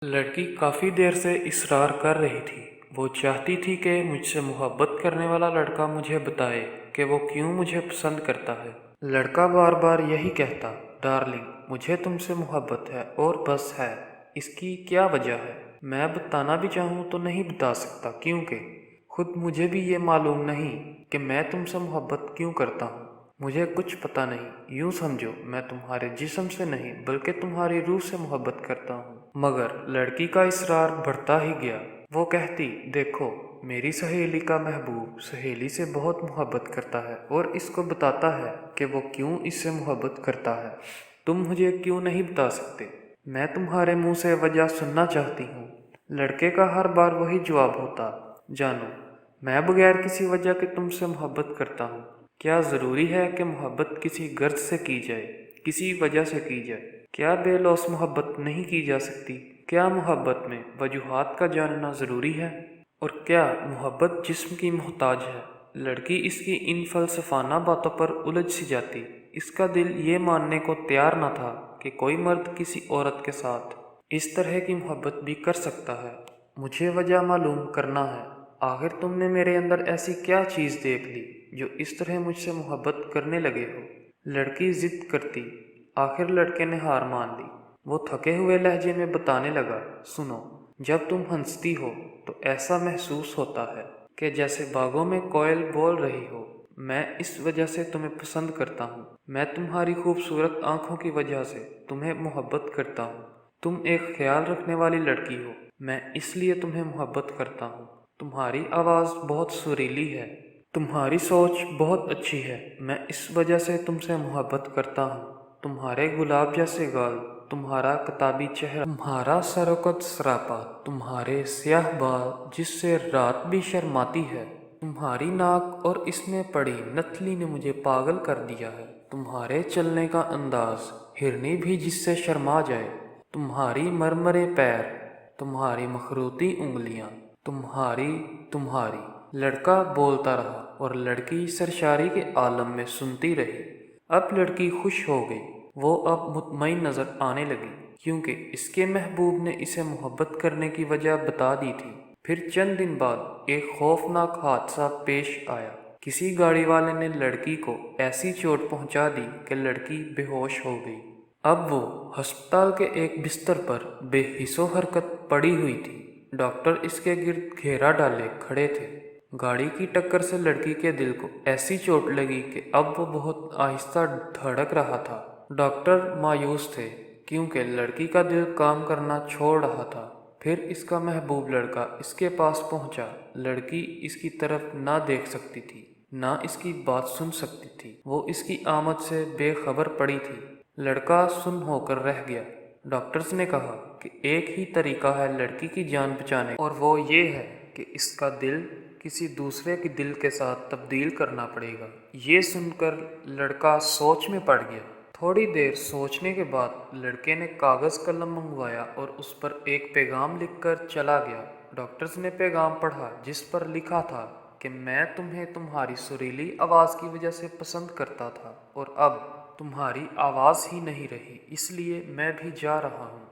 लड़की काफ़ी देर से इसरार कर रही थी। वो चाहती थी कि मुझसे मोहब्बत करने वाला लड़का मुझे बताए कि वो क्यों मुझे पसंद करता है। लड़का बार बार यही कहता, डार्लिंग, मुझे तुमसे मोहब्बत है और बस है। इसकी क्या वजह है? मैं बताना भी चाहूँ तो नहीं बता सकता, क्योंकि खुद मुझे भी ये मालूम नहीं कि मैं तुमसे मोहब्बत क्यों करता हूँ। मुझे कुछ पता नहीं। यूं समझो, मैं तुम्हारे जिस्म से नहीं बल्कि तुम्हारी रूह से मोहब्बत करता हूँ। मगर लड़की का इसरार बढ़ता ही गया। वो कहती, देखो, मेरी सहेली का महबूब सहेली से बहुत मोहब्बत करता है और इसको बताता है कि वो क्यों इससे मोहब्बत करता है। तुम मुझे क्यों नहीं बता सकते? मैं तुम्हारे मुंह से वजह सुनना चाहती हूँ। लड़के का हर बार वही जवाब होता, जानो, मैं बगैर किसी वजह के तुमसे मोहब्बत करता हूँ। क्या ज़रूरी है कि मोहब्बत किसी गर्ज से की जाए, किसी वजह से की जाए? क्या बेलौस मोहब्बत नहीं की जा सकती? क्या मोहब्बत में वजूहात का जानना ज़रूरी है? और क्या मोहब्बत जिस्म की मोहताज है? लड़की इसकी इन फलसफाना बातों पर उलझ सी जाती। इसका दिल ये मानने को तैयार न था कि कोई मर्द किसी औरत के साथ इस तरह की मोहब्बत भी कर सकता है। मुझे वजह मालूम करना है। आखिर तुमने मेरे अंदर ऐसी क्या चीज़ देख ली जो इस तरह मुझसे मोहब्बत करने लगे हो? लड़की जिद करती। आखिर लड़के ने हार मान ली। वो थके हुए लहजे में बताने लगा, सुनो, जब तुम हंसती हो तो ऐसा महसूस होता है कि जैसे बागों में कोयल बोल रही हो। मैं इस वजह से तुम्हें पसंद करता हूँ। मैं तुम्हारी खूबसूरत आंखों की वजह से तुम्हें मोहब्बत करता हूँ। तुम एक ख्याल रखने वाली लड़की हो। मैं इसलिए तुम्हें मोहब्बत करता हूँ। तुम्हारी आवाज़ बहुत सुरीली है। तुम्हारी सोच बहुत अच्छी है। मैं इस वजह से तुमसे मोहब्बत करता हूँ। तुम्हारे गुलाब जैसे गाल, तुम्हारा किताबी चेहरा, तुम्हारा सरोकत सरापा, तुम्हारे स्याह बाल जिससे रात भी शर्माती है, तुम्हारी नाक और इसमें पड़ी नथली ने मुझे पागल कर दिया है। तुम्हारे चलने का अंदाज, हिरनी भी जिससे शर्मा जाए, तुम्हारी मरमरे पैर, तुम्हारी मखरूती उंगलियां, तुम्हारी तुम्हारी। लड़का बोलता रहा और लड़की सरशारी के आलम में सुनती रही। अब लड़की खुश हो गई। वो अब मुतमईन नजर आने लगी, क्योंकि इसके महबूब ने इसे मोहब्बत करने की वजह बता दी थी। फिर चंद दिन बाद एक खौफनाक हादसा पेश आया। किसी गाड़ी वाले ने लड़की को ऐसी चोट पहुंचा दी कि लड़की बेहोश हो गई। अब वो अस्पताल के एक बिस्तर पर बेहिसो हरकत पड़ी हुई थी। डॉक्टर इसके गिर्द घेरा डाले खड़े थे। गाड़ी की टक्कर से लड़की के दिल को ऐसी चोट लगी कि अब वो बहुत आहिस्ता धड़क रहा था। डॉक्टर मायूस थे, क्योंकि लड़की का दिल काम करना छोड़ रहा था। फिर इसका महबूब लड़का इसके पास पहुंचा। लड़की इसकी तरफ ना देख सकती थी, ना इसकी बात सुन सकती थी। वो इसकी आमद से बेखबर पड़ी थी। लड़का सुन्न होकर रह गया। डॉक्टर्स ने कहा कि एक ही तरीका है लड़की की जान बचाने का, और वो ये है कि इसका दिल किसी दूसरे के दिल के साथ तब्दील करना पड़ेगा। ये सुनकर लड़का सोच में पड़ गया। थोड़ी देर सोचने के बाद लड़के ने कागज़ कलम मंगवाया और उस पर एक पैगाम लिखकर चला गया। डॉक्टर्स ने पैगाम पढ़ा, जिस पर लिखा था कि मैं तुम्हें तुम्हारी सुरीली आवाज़ की वजह से पसंद करता था और अब तुम्हारी आवाज़ ही नहीं रही, इसलिए मैं भी जा रहा हूँ।